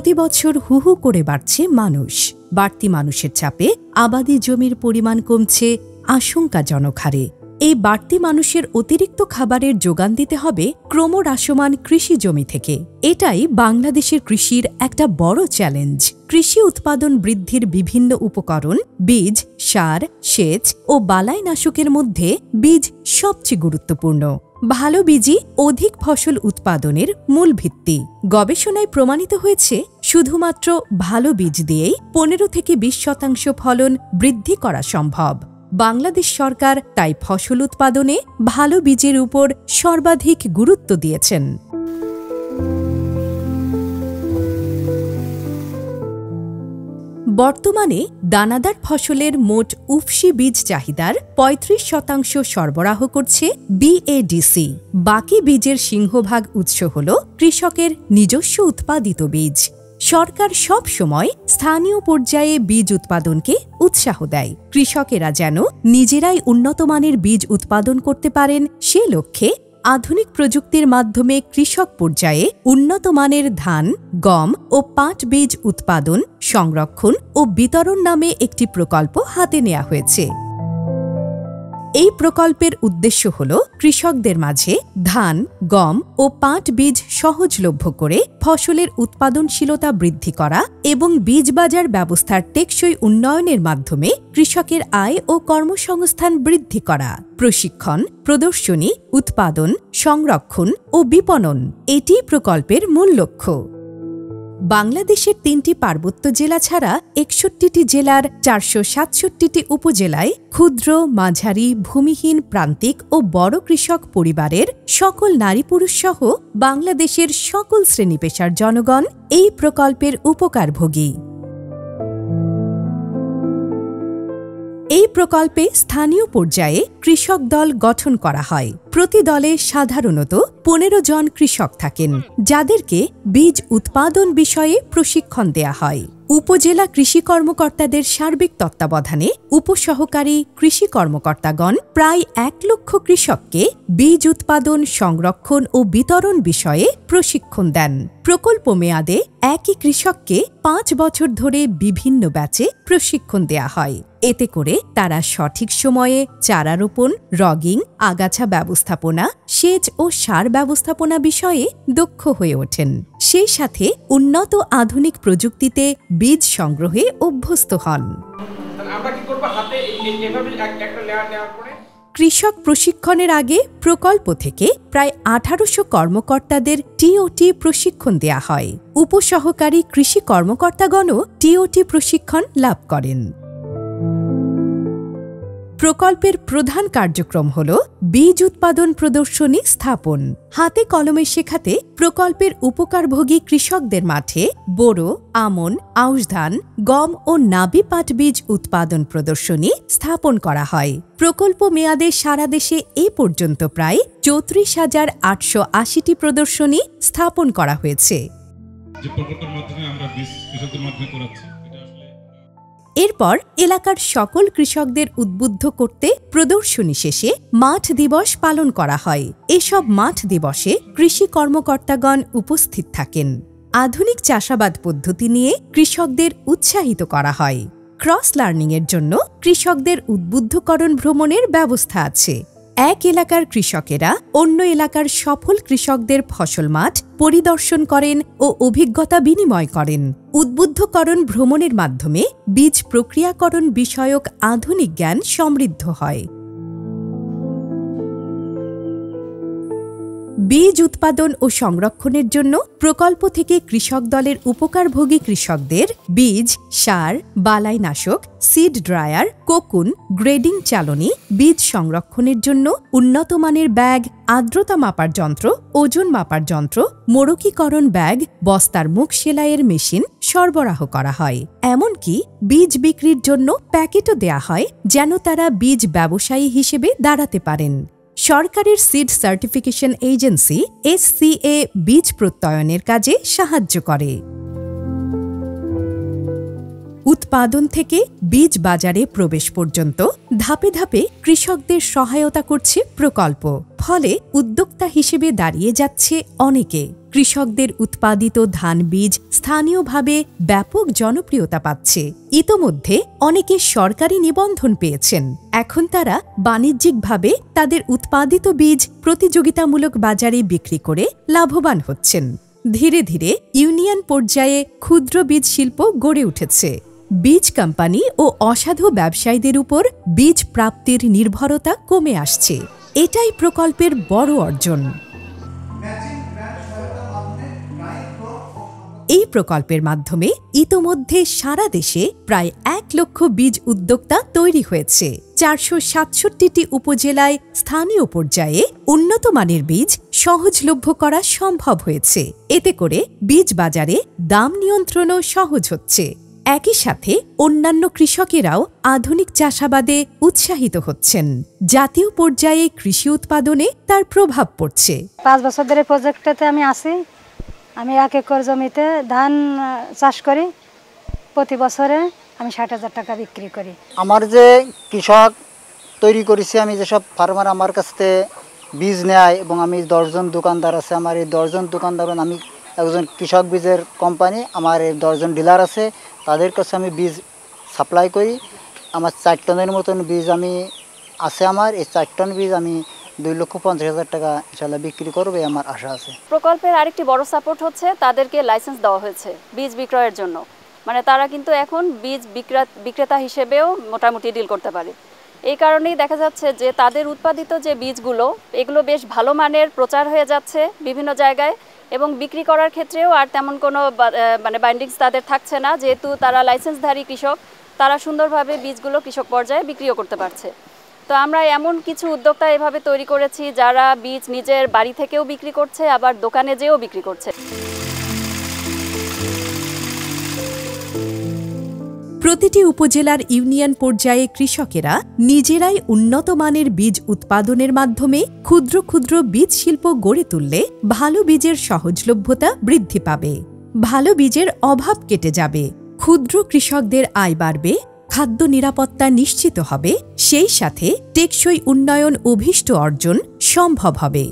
প্রতি বছর হু হু করে বাড়ছে মানুষ। বাড়তি মানুষের চাপে আবাদি জমির পরিমাণ কমছে আশঙ্কাজনক হারে। এই বাড়তি মানুষের অতিরিক্ত খাবারের যোগান দিতে হবে ক্রমহ্রাসমান কৃষি জমি থেকে। এটাই বাংলাদেশের কৃষির একটা বড় চ্যালেঞ্জ। কৃষি উৎপাদন বৃদ্ধির বিভিন্ন উপকরণ, বীজ, সার, সেচ ও বালাইনাশকের মধ্যে বীজ সবচেয়ে গুরুত্বপূর্ণ। ভালো বীজই অধিক ফসল উৎপাদনের মূল ভিত্তি। গবেষণায় প্রমাণিত হয়েছে শুধুমাত্র ভালো বীজ দিয়েই 15 থেকে 20% ফলন বৃদ্ধি করা সম্ভব। বাংলাদেশ সরকার তাই ফসল উৎপাদনে ভালো বীজের উপর সর্বাধিক গুরুত্ব দিয়েছেন। বর্তমানে দানাদার ফসলের মোট উফশি বীজ চাহিদার 35% সরবরাহ করছে বিএডিসি। বাকি বীজের সিংহভাগ উৎস হল কৃষকের নিজস্ব উৎপাদিত বীজ। সরকার সব সময় স্থানীয় পর্যায়ে বীজ উৎপাদনকে উৎসাহ দেয়। কৃষকেরা যেন নিজেরাই উন্নতমানের বীজ উৎপাদন করতে পারেন, সে লক্ষ্যে আধুনিক প্রযুক্তির মাধ্যমে কৃষক পর্যায়ে উন্নতমানের ধান, গম ও পাট বীজ উৎপাদন, সংরক্ষণ ও বিতরণ নামে একটি প্রকল্প হাতে নেওয়া হয়েছে। এই প্রকল্পের উদ্দেশ্য হল কৃষকদের মাঝে ধান, গম ও পাট বীজ সহজলভ্য করে ফসলের উৎপাদনশীলতা বৃদ্ধি করা এবং বীজ বাজার ব্যবস্থার টেকসই উন্নয়নের মাধ্যমে কৃষকের আয় ও কর্মসংস্থান বৃদ্ধি করা। প্রশিক্ষণ, প্রদর্শনী, উৎপাদন, সংরক্ষণ ও বিপণন এটি প্রকল্পের মূল লক্ষ্য। বাংলাদেশের 3টি পার্বত্য জেলা ছাড়া 61টি জেলার 467টি উপজেলায় ক্ষুদ্র, মাঝারি, ভূমিহীন, প্রান্তিক ও বড় কৃষক পরিবারের সকল নারী পুরুষ সহ বাংলাদেশের সকল শ্রেণী পেশার জনগণ এই প্রকল্পের উপকারভোগী। এই প্রকল্পে স্থানীয় পর্যায়ে কৃষক দল গঠন করা হয়। প্রতি দলে সাধারণত 15 জন কৃষক থাকেন, যাদেরকে বীজ উৎপাদন বিষয়ে প্রশিক্ষণ দেয়া হয়। উপজেলা কৃষি কর্মকর্তাদের সার্বিক তত্ত্বাবধানে উপসহকারী কৃষি কর্মকর্তাগণ প্রায় 1 লক্ষ কৃষককে বীজ উৎপাদন, সংরক্ষণ ও বিতরণ বিষয়ে প্রশিক্ষণ দেন। প্রকল্প মেয়াদে একই কৃষককে 5 বছর ধরে বিভিন্ন ব্যাচে প্রশিক্ষণ দেয়া হয়। এতে করে তারা সঠিক সময়ে চারা রোপণ, রগিং, আগাছা ব্যবস্থাপনা, সেচ ও সার ব্যবস্থাপনা বিষয়ে দক্ষ হয়ে ওঠেন। সেই সাথে উন্নত আধুনিক প্রযুক্তিতে বীজ সংগ্রহে অভ্যস্ত হন। কৃষক প্রশিক্ষণের আগে প্রকল্প থেকে প্রায় 1800 কর্মকর্তাদের টিওটি প্রশিক্ষণ দেয়া হয়। উপসহকারী কৃষি কর্মকর্তাগণও টিওটি প্রশিক্ষণ লাভ করেন। প্রকল্পের প্রধান কার্যক্রম হল বীজ উৎপাদন প্রদর্শনী স্থাপন। হাতে কলমে শেখাতে প্রকল্পের উপকারভোগী কৃষকদের মাঠে বোরো, আমন, আউশ ধান, গম ও নাবি পাট বীজ উৎপাদন প্রদর্শনী স্থাপন করা হয়। প্রকল্প মেয়াদে সারা দেশে এ পর্যন্ত প্রায় 34,880টি প্রদর্শনী স্থাপন করা হয়েছে। এরপর এলাকার সকল কৃষকদের উদ্বুদ্ধ করতে প্রদর্শনী শেষে মাঠ দিবস পালন করা হয়। এসব মাঠ দিবসে কৃষি কর্মকর্তাগণ উপস্থিত থাকেন। আধুনিক চাষাবাদ পদ্ধতি নিয়ে কৃষকদের উৎসাহিত করা হয়। ক্রস লার্নিংয়ের জন্য কৃষকদের উদ্বুদ্ধকরণ ভ্রমণের ব্যবস্থা আছে। এক এলাকার কৃষকেরা অন্য এলাকার সফল কৃষকদের ফসল মাঠ পরিদর্শন করেন ও অভিজ্ঞতা বিনিময় করেন। উদ্বুদ্ধকরণ ভ্রমণের মাধ্যমে বীজ প্রক্রিয়াকরণ বিষয়ক আধুনিক জ্ঞান সমৃদ্ধ হয়। বীজ উৎপাদন ও সংরক্ষণের জন্য প্রকল্প থেকে কৃষক দলের উপকারভোগী কৃষকদের বীজ, সার, বালাইনাশক, সিড ড্রায়ার, কোকুন, গ্রেডিং চালনী, বীজ সংরক্ষণের জন্য উন্নতমানের ব্যাগ, আর্দ্রতা মাপার যন্ত্র, ওজন মাপার যন্ত্র, মোড়কীকরণ ব্যাগ, বস্তার মুখ সেলাইয়ের মেশিন সরবরাহ করা হয়। এমনকি বীজ বিক্রির জন্য প্যাকেটও দেয়া হয়, যেন তারা বীজ ব্যবসায়ী হিসেবে দাঁড়াতে পারেন। সরকারের সিড সার্টিফিকেশন এজেন্সি SCA বীজ প্রত্যয়নের কাজে সাহায্য করে। উৎপাদন থেকে বীজ বাজারে প্রবেশ পর্যন্ত ধাপে ধাপে কৃষকদের সহায়তা করছে প্রকল্প। ফলে উদ্যোক্তা হিসেবে দাঁড়িয়ে যাচ্ছে অনেকে। কৃষকদের উৎপাদিত ধান বীজ স্থানীয়ভাবে ব্যাপক জনপ্রিয়তা পাচ্ছে। ইতোমধ্যে অনেকে সরকারি নিবন্ধন পেয়েছেন। এখন তারা বাণিজ্যিকভাবে তাদের উৎপাদিত বীজ প্রতিযোগিতামূলক বাজারে বিক্রি করে লাভবান হচ্ছেন। ধীরে ধীরে ইউনিয়ন পর্যায়ে ক্ষুদ্র বীজ শিল্প গড়ে উঠেছে। বীজ কোম্পানি ও অসাধু ব্যবসায়ীদের উপর বীজ প্রাপ্তির নির্ভরতা কমে আসছে। এটাই প্রকল্পের বড় অর্জন। এই প্রকল্পের মাধ্যমে ইতোমধ্যে সারা দেশে প্রায় 1 লক্ষ বীজ উদ্যোক্তা তৈরি হয়েছে। 467টি উপজেলায় স্থানীয় পর্যায়ে উন্নত মানের বীজ সহজলভ্য করা সম্ভব হয়েছে। এতে করে বীজ বাজারে দাম নিয়ন্ত্রণও সহজ হচ্ছে। একই সাথে অন্যান্য কৃষকেরাও আধুনিক চাষাবাদে উৎসাহিত হচ্ছেন। জাতীয় পর্যায়ে কৃষি উৎপাদনে তার প্রভাব পড়ছে। 5 বছর ধরে প্রজেক্টটাতে আমি আছি। আমি 1 একর জমিতে ধান চাষ করি। প্রতি বছরে আমি 60,000 টাকা বিক্রি করি। আমার যে কৃষক তৈরি করেছি, আমি যেসব ফার্মার আমার কাছ থেকে বীজ নেয় এবং আমি 10 জন দোকানদার আছে, আমার এই 10 জন দোকানদার, আমি একজন কৃষক বীজের কোম্পানি, আমার এই 10 জন ডিলার আছে, তাদের কাছে আমি বীজ সাপ্লাই করি। আমার 4 টনের মতন বীজ আমি আছে। আমার এই 4 টন বীজ আমি 2,50,000 টাকা ইনশাআল্লাহ বিক্রি করবে আমার আশা আছে। প্রকল্পের আরেকটি বড় সাপোর্ট হচ্ছে তাদেরকে লাইসেন্স দেওয়া হয়েছে বীজ বিক্রয়ের জন্য। মানে তারা কিন্তু এখন বীজ বিক্রেতা হিসেবেও মোটামুটি ডিল করতে পারে। এই কারণেই দেখা যাচ্ছে যে তাদের উৎপাদিত যে বীজগুলো, এগুলো বেশ ভালো মানের প্রচার হয়ে যাচ্ছে বিভিন্ন জায়গায়, এবং বিক্রি করার ক্ষেত্রেও আর তেমন কোনো মানে বাইন্ডিংস তাদের থাকছে না, যেহেতু তারা লাইসেন্সধারী কৃষক। তারা সুন্দরভাবে বীজগুলো কৃষক পর্যায়ে বিক্রিও করতে পারছে। তো আমরা এমন কিছু উদ্যোক্তা এভাবে তৈরি করেছি যারা বীজ নিজের বাড়ি থেকেও বিক্রি করছে, আবার দোকানে যেও বিক্রি করছে। প্রতিটি উপজেলার ইউনিয়ন পর্যায়ে কৃষকেরা নিজেরাই উন্নত মানের বীজ উৎপাদনের মাধ্যমে ক্ষুদ্র ক্ষুদ্র বীজ শিল্প গড়ে তুললে ভালো বীজের সহজলভ্যতা বৃদ্ধি পাবে, ভালো বীজের অভাব কেটে যাবে, ক্ষুদ্র কৃষকদের আয় বাড়বে, খাদ্য নিরাপত্তা নিশ্চিত হবে, সেই সাথে টেকসই উন্নয়ন অভীষ্ট অর্জন সম্ভব হবে।